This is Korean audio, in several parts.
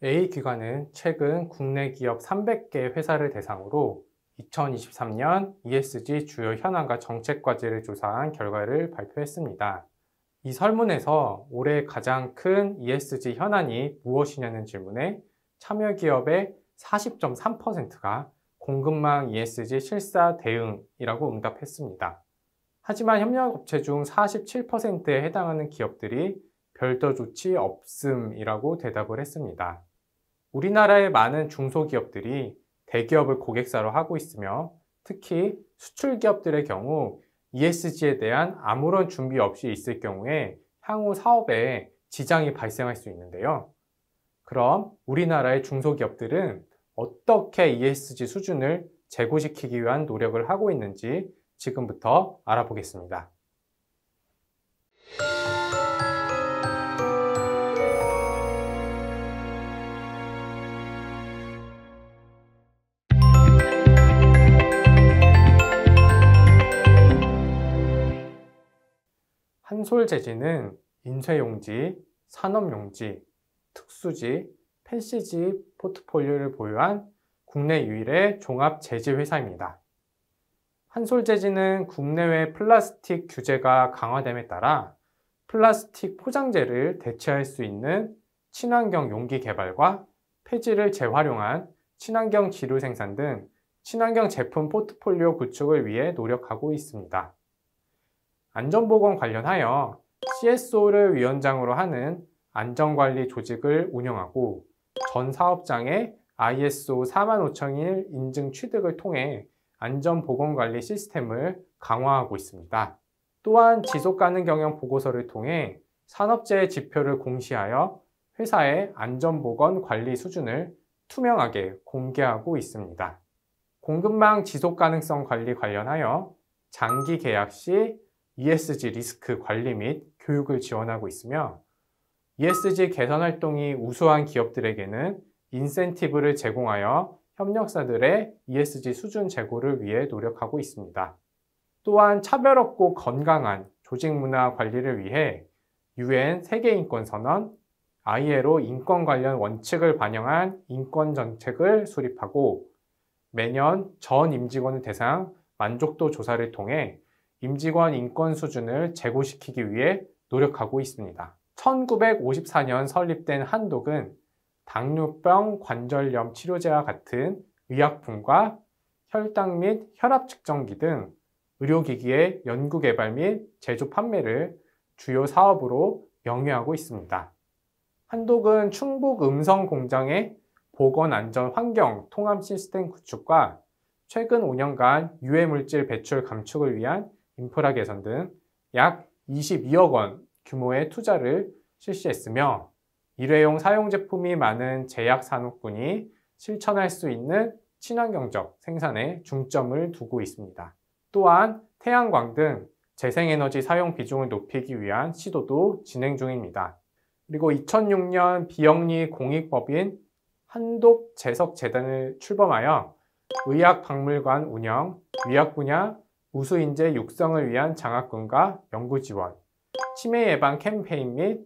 A기관은 최근 국내 기업 300개 회사를 대상으로 2023년 ESG 주요 현안과 정책 과제를 조사한 결과를 발표했습니다. 이 설문에서 올해 가장 큰 ESG 현안이 무엇이냐는 질문에 참여 기업의 40.3%가 공급망 ESG 실사 대응이라고 응답했습니다. 하지만 협력업체 중 47%에 해당하는 기업들이 별도 조치 없음이라고 대답을 했습니다. 우리나라의 많은 중소기업들이 대기업을 고객사로 하고 있으며 특히 수출기업들의 경우 ESG에 대한 아무런 준비 없이 있을 경우에 향후 사업에 지장이 발생할 수 있는데요. 그럼 우리나라의 중소기업들은 어떻게 ESG 수준을 제고시키기 위한 노력을 하고 있는지 지금부터 알아보겠습니다. 한솔재질은 인쇄용지, 산업용지, 특수지, 펜시지 포트폴리오를 보유한 국내 유일의 종합 재질 회사입니다. 한솔재질은 국내외 플라스틱 규제가 강화됨에 따라 플라스틱 포장재를 대체할 수 있는 친환경 용기 개발과 폐지를 재활용한 친환경 지루 생산 등 친환경 제품 포트폴리오 구축을 위해 노력하고 있습니다. 안전보건 관련하여 CSO를 위원장으로 하는 안전관리 조직을 운영하고 전 사업장의 ISO 45001 인증 취득을 통해 안전보건관리 시스템을 강화하고 있습니다. 또한 지속가능 경영 보고서를 통해 산업재해 지표를 공시하여 회사의 안전보건 관리 수준을 투명하게 공개하고 있습니다. 공급망 지속가능성 관리 관련하여 장기 계약 시 ESG 리스크 관리 및 교육을 지원하고 있으며 ESG 개선 활동이 우수한 기업들에게는 인센티브를 제공하여 협력사들의 ESG 수준 제고를 위해 노력하고 있습니다. 또한 차별 없고 건강한 조직 문화 관리를 위해 UN 세계인권선언, ILO 인권 관련 원칙을 반영한 인권 정책을 수립하고 매년 전 임직원을 대상 만족도 조사를 통해 임직원 인권 수준을 제고시키기 위해 노력하고 있습니다. 1954년 설립된 한독은 당뇨병, 관절염 치료제와 같은 의약품과 혈당 및 혈압 측정기 등 의료기기의 연구개발 및 제조 판매를 주요 사업으로 영위하고 있습니다. 한독은 충북 음성 공장의 보건안전 환경 통합 시스템 구축과 최근 5년간 유해물질 배출 감축을 위한 인프라 개선 등 약 22억 원 규모의 투자를 실시했으며 일회용 사용 제품이 많은 제약 산업군이 실천할 수 있는 친환경적 생산에 중점을 두고 있습니다. 또한 태양광 등 재생에너지 사용 비중을 높이기 위한 시도도 진행 중입니다. 그리고 2006년 비영리 공익법인 한독재석재단을 출범하여 의학박물관 운영, 의학 분야 우수인재 육성을 위한 장학금과 연구 지원, 치매 예방 캠페인 및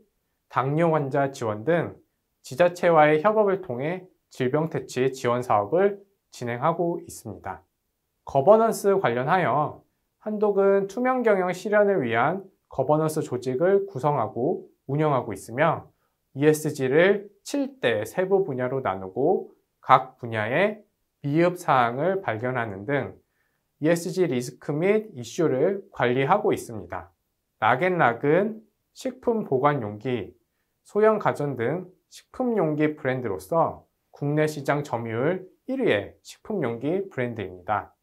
당뇨 환자 지원 등 지자체와의 협업을 통해 질병 퇴치 지원 사업을 진행하고 있습니다. 거버넌스 관련하여 한독은 투명 경영 실현을 위한 거버넌스 조직을 구성하고 운영하고 있으며 ESG를 7대 세부 분야로 나누고 각 분야의 미흡 사항을 발견하는 등 ESG 리스크 및 이슈를 관리하고 있습니다. 락앤락은 식품 보관 용기, 소형 가전 등 식품 용기 브랜드로서 국내 시장 점유율 1위의 식품 용기 브랜드입니다.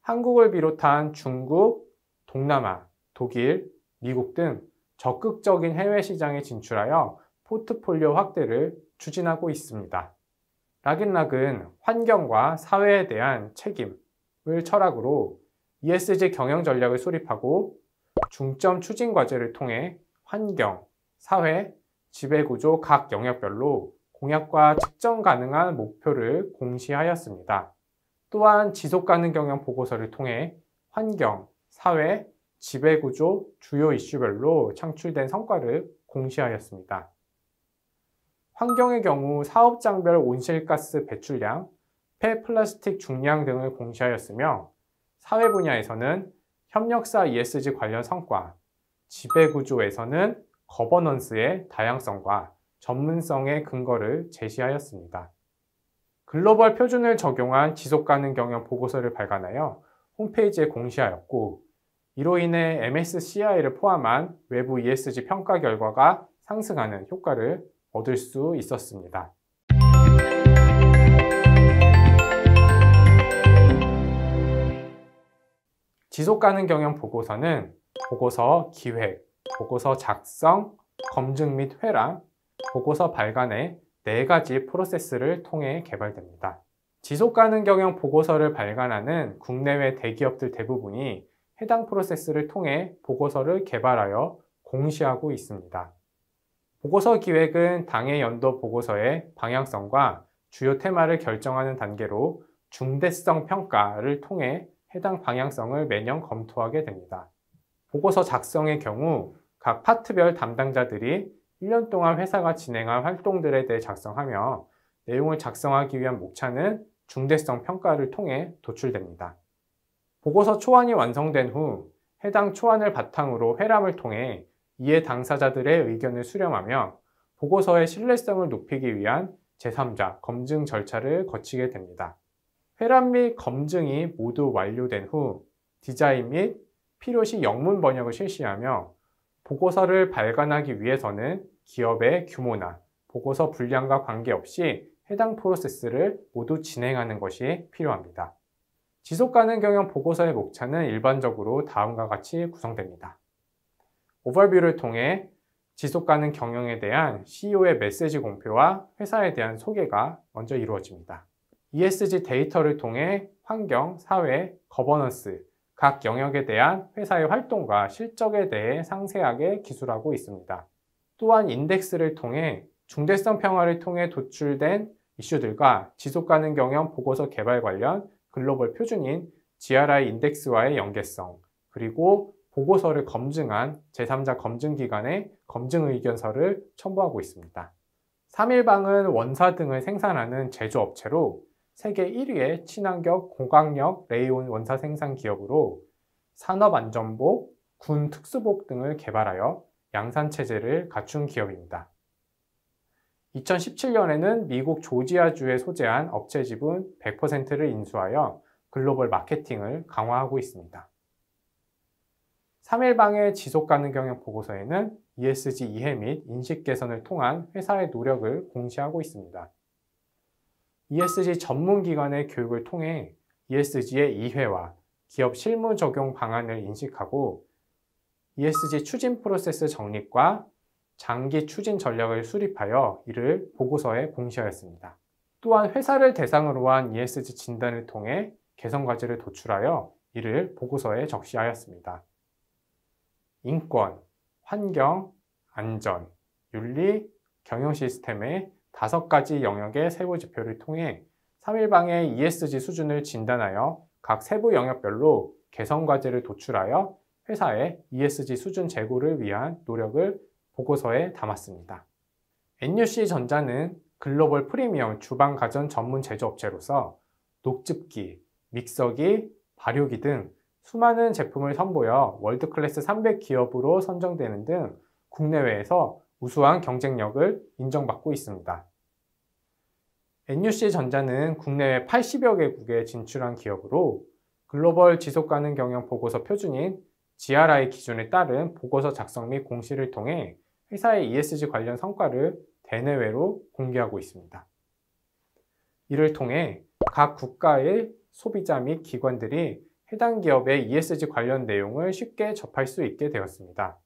한국을 비롯한 중국, 동남아, 독일, 미국 등 적극적인 해외 시장에 진출하여 포트폴리오 확대를 추진하고 있습니다. 락앤락은 환경과 사회에 대한 책임을 철학으로 ESG 경영 전략을 수립하고 중점 추진 과제를 통해 환경, 사회, 지배구조 각 영역별로 공약과 측정 가능한 목표를 공시하였습니다. 또한 지속가능 경영 보고서를 통해 환경, 사회, 지배구조 주요 이슈별로 창출된 성과를 공시하였습니다. 환경의 경우 사업장별 온실가스 배출량, 폐플라스틱 중량 등을 공시하였으며 사회 분야에서는 협력사 ESG 관련 성과, 지배구조에서는 거버넌스의 다양성과 전문성의 근거를 제시하였습니다. 글로벌 표준을 적용한 지속가능 경영 보고서를 발간하여 홈페이지에 공시하였고, 이로 인해 MSCI를 포함한 외부 ESG 평가 결과가 상승하는 효과를 얻을 수 있었습니다. 지속가능 경영 보고서는 보고서 기획, 보고서 작성, 검증 및 회랑, 보고서 발간의 4가지 프로세스를 통해 개발됩니다. 지속가능 경영 보고서를 발간하는 국내외 대기업들 대부분이 해당 프로세스를 통해 보고서를 개발하여 공시하고 있습니다. 보고서 기획은 당해 연도 보고서의 방향성과 주요 테마를 결정하는 단계로 중대성 평가를 통해 해당 방향성을 매년 검토하게 됩니다. 보고서 작성의 경우 각 파트별 담당자들이 1년 동안 회사가 진행한 활동들에 대해 작성하며 내용을 작성하기 위한 목차는 중대성 평가를 통해 도출됩니다. 보고서 초안이 완성된 후 해당 초안을 바탕으로 회람을 통해 이해 당사자들의 의견을 수렴하며 보고서의 신뢰성을 높이기 위한 제3자 검증 절차를 거치게 됩니다. 회람 및 검증이 모두 완료된 후 디자인 및 필요시 영문 번역을 실시하며 보고서를 발간하기 위해서는 기업의 규모나 보고서 분량과 관계없이 해당 프로세스를 모두 진행하는 것이 필요합니다. 지속가능 경영 보고서의 목차는 일반적으로 다음과 같이 구성됩니다. 오버뷰를 통해 지속가능 경영에 대한 CEO의 메시지 공표와 회사에 대한 소개가 먼저 이루어집니다. ESG 데이터를 통해 환경, 사회, 거버넌스, 각 영역에 대한 회사의 활동과 실적에 대해 상세하게 기술하고 있습니다. 또한 인덱스를 통해 중대성 평가를 통해 도출된 이슈들과 지속가능 경영 보고서 개발 관련 글로벌 표준인 GRI 인덱스와의 연계성, 그리고 보고서를 검증한 제3자 검증기관의 검증 의견서를 첨부하고 있습니다. 3일방은 원사 등을 생산하는 제조업체로 세계 1위의 친환경 고강력 레이온 원사 생산 기업으로 산업안전복, 군 특수복 등을 개발하여 양산체제를 갖춘 기업입니다. 2017년에는 미국 조지아주에 소재한 업체 지분 100%를 인수하여 글로벌 마케팅을 강화하고 있습니다. 3일방의 지속가능 경영 보고서에는 ESG 이해 및 인식 개선을 통한 회사의 노력을 공시하고 있습니다. ESG 전문기관의 교육을 통해 ESG의 이해와 기업 실무 적용 방안을 인식하고 ESG 추진 프로세스 정립과 장기 추진 전략을 수립하여 이를 보고서에 공시하였습니다. 또한 회사를 대상으로 한 ESG 진단을 통해 개선 과제를 도출하여 이를 보고서에 적시하였습니다. 인권, 환경, 안전, 윤리, 경영 시스템의 5가지 영역의 세부 지표를 통해 3일방의 ESG 수준을 진단하여 각 세부 영역별로 개선 과제를 도출하여 회사의 ESG 수준 제고를 위한 노력을 보고서에 담았습니다. NUC전자는 글로벌 프리미엄 주방 가전 전문 제조업체로서 녹즙기, 믹서기, 발효기 등 수많은 제품을 선보여 월드클래스 300 기업으로 선정되는 등 국내외에서 우수한 경쟁력을 인정받고 있습니다. NUC전자는 국내외 80여 개국에 진출한 기업으로 글로벌 지속가능 경영 보고서 표준인 GRI 기준에 따른 보고서 작성 및 공시를 통해 회사의 ESG 관련 성과를 대내외로 공개하고 있습니다. 이를 통해 각 국가의 소비자 및 기관들이 해당 기업의 ESG 관련 내용을 쉽게 접할 수 있게 되었습니다.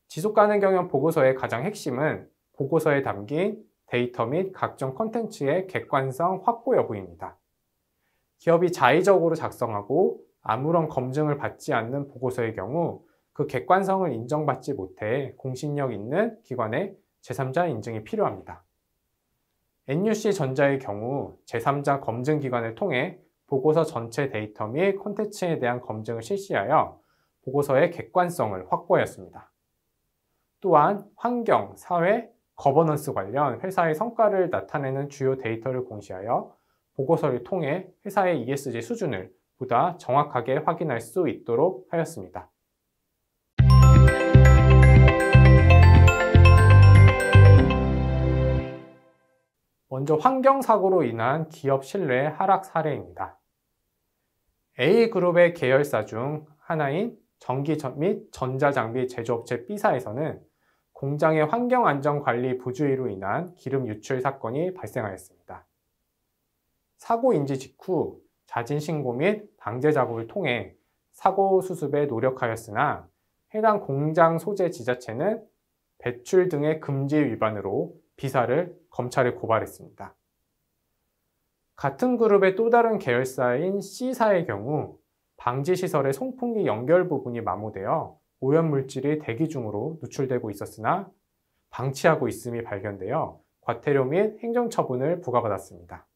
지속가능 경영 보고서의 가장 핵심은 보고서에 담긴 데이터 및 각종 콘텐츠의 객관성 확보 여부입니다. 기업이 자의적으로 작성하고 아무런 검증을 받지 않는 보고서의 경우 그 객관성을 인정받지 못해 공신력 있는 기관의 제3자 인증이 필요합니다. NUC전자의 경우 제3자 검증기관을 통해 보고서 전체 데이터 및 콘텐츠에 대한 검증을 실시하여 보고서의 객관성을 확보하였습니다. 또한 환경, 사회, 거버넌스 관련 회사의 성과를 나타내는 주요 데이터를 공시하여 보고서를 통해 회사의 ESG 수준을 보다 정확하게 확인할 수 있도록 하였습니다. 먼저 환경사고로 인한 기업 신뢰 하락 사례입니다. A그룹의 계열사 중 하나인 전기 및 전자장비 제조업체 B사에서는 공장의 환경안전관리 부주의로 인한 기름 유출 사건이 발생하였습니다. 사고 인지 직후 자진 신고 및 방제 작업을 통해 사고 수습에 노력하였으나 해당 공장 소재 지자체는 배출 등의 금지 위반으로 B사를 검찰에 고발했습니다. 같은 그룹의 또 다른 계열사인 C사의 경우 방지시설의 송풍기 연결 부분이 마모되어 오염물질이 대기 중으로 누출되고 있었으나 방치하고 있음이 발견되어 과태료 및 행정처분을 부과받았습니다.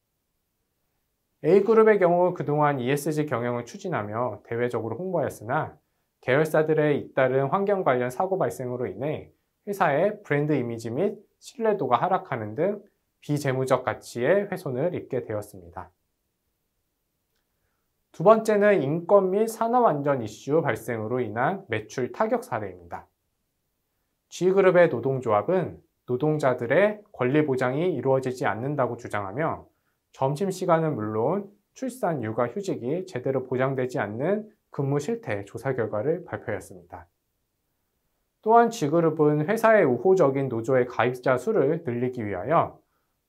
A그룹의 경우 그동안 ESG 경영을 추진하며 대외적으로 홍보하였으나 계열사들의 잇따른 환경 관련 사고 발생으로 인해 회사의 브랜드 이미지 및 신뢰도가 하락하는 등 비재무적 가치의 훼손을 입게 되었습니다. 두 번째는 인권 및 산업안전 이슈 발생으로 인한 매출 타격 사례입니다. G그룹의 노동조합은 노동자들의 권리 보장이 이루어지지 않는다고 주장하며 점심시간은 물론 출산, 육아, 휴직이 제대로 보장되지 않는 근무 실태 조사 결과를 발표했습니다. 또한 G그룹은 회사의 우호적인 노조의 가입자 수를 늘리기 위하여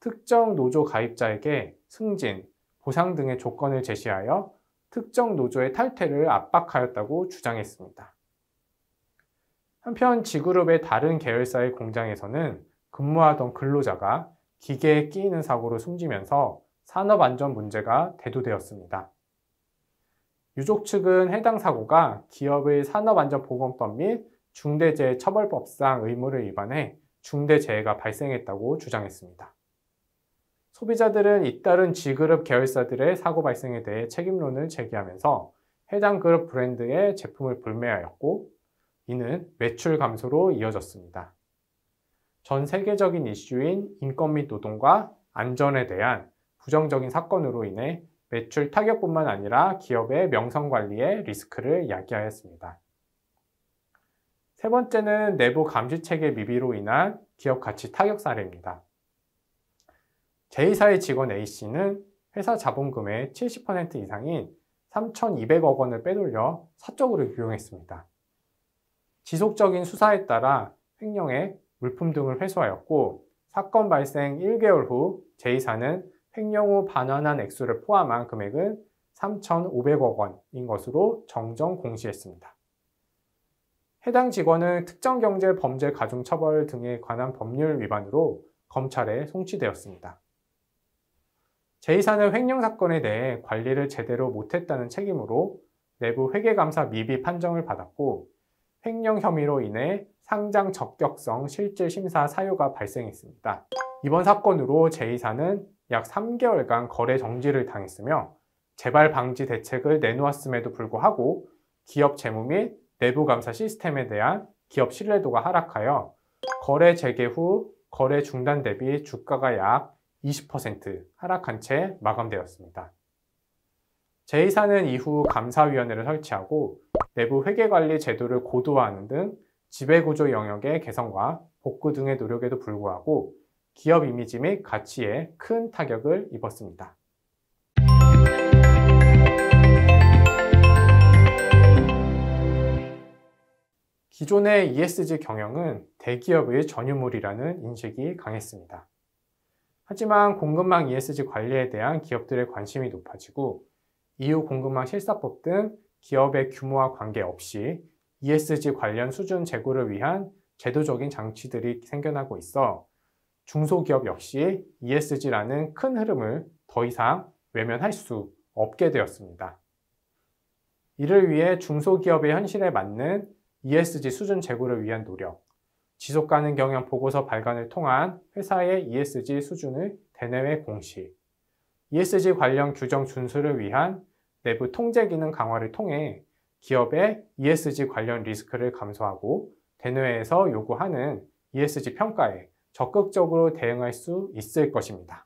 특정 노조 가입자에게 승진, 보상 등의 조건을 제시하여 특정 노조의 탈퇴를 압박하였다고 주장했습니다. 한편 G그룹의 다른 계열사의 공장에서는 근무하던 근로자가 기계에 끼이는 사고로 숨지면서 산업안전 문제가 대두되었습니다. 유족 측은 해당 사고가 기업의 산업안전보건법 및 중대재해처벌법상 의무를 위반해 중대재해가 발생했다고 주장했습니다. 소비자들은 잇따른 G그룹 계열사들의 사고 발생에 대해 책임론을 제기하면서 해당 그룹 브랜드의 제품을 불매하였고 이는 매출 감소로 이어졌습니다. 전 세계적인 이슈인 인권 및 노동과 안전에 대한 부정적인 사건으로 인해 매출 타격뿐만 아니라 기업의 명성 관리에 리스크를 야기하였습니다. 세 번째는 내부 감시체계 미비로 인한 기업 가치 타격 사례입니다. 제2사의 직원 A씨는 회사 자본금의 70% 이상인 3,200억 원을 빼돌려 사적으로 유용했습니다. 지속적인 수사에 따라 횡령액, 물품 등을 회수하였고 사건 발생 1개월 후 제2사는 횡령 후 반환한 액수를 포함한 금액은 3,500억 원인 것으로 정정 공시했습니다. 해당 직원은 특정경제범죄가중처벌 등에 관한 법률 위반으로 검찰에 송치되었습니다. 제2사는 횡령 사건에 대해 관리를 제대로 못했다는 책임으로 내부 회계감사 미비 판정을 받았고 횡령 혐의로 인해 상장 적격성 실질심사 사유가 발생했습니다. 이번 사건으로 제2사는 약 3개월간 거래 정지를 당했으며 재발 방지 대책을 내놓았음에도 불구하고 기업 재무 및 내부 감사 시스템에 대한 기업 신뢰도가 하락하여 거래 재개 후 거래 중단 대비 주가가 약 20% 하락한 채 마감되었습니다. 제2사는 이후 감사위원회를 설치하고 내부 회계관리 제도를 고도화하는 등 지배구조 영역의 개선과 복구 등의 노력에도 불구하고 기업 이미지 및 가치에 큰 타격을 입었습니다. 기존의 ESG 경영은 대기업의 전유물이라는 인식이 강했습니다. 하지만 공급망 ESG 관리에 대한 기업들의 관심이 높아지고 EU 공급망 실사법 등 기업의 규모와 관계없이 ESG 관련 수준 제고를 위한 제도적인 장치들이 생겨나고 있어 중소기업 역시 ESG라는 큰 흐름을 더 이상 외면할 수 없게 되었습니다. 이를 위해 중소기업의 현실에 맞는 ESG 수준 제고를 위한 노력, 지속가능 경영 보고서 발간을 통한 회사의 ESG 수준을 대내외 공시, ESG 관련 규정 준수를 위한 내부 통제 기능 강화를 통해 기업의 ESG 관련 리스크를 감소하고 대내외에서 요구하는 ESG 평가에 적극적으로 대응할 수 있을 것입니다.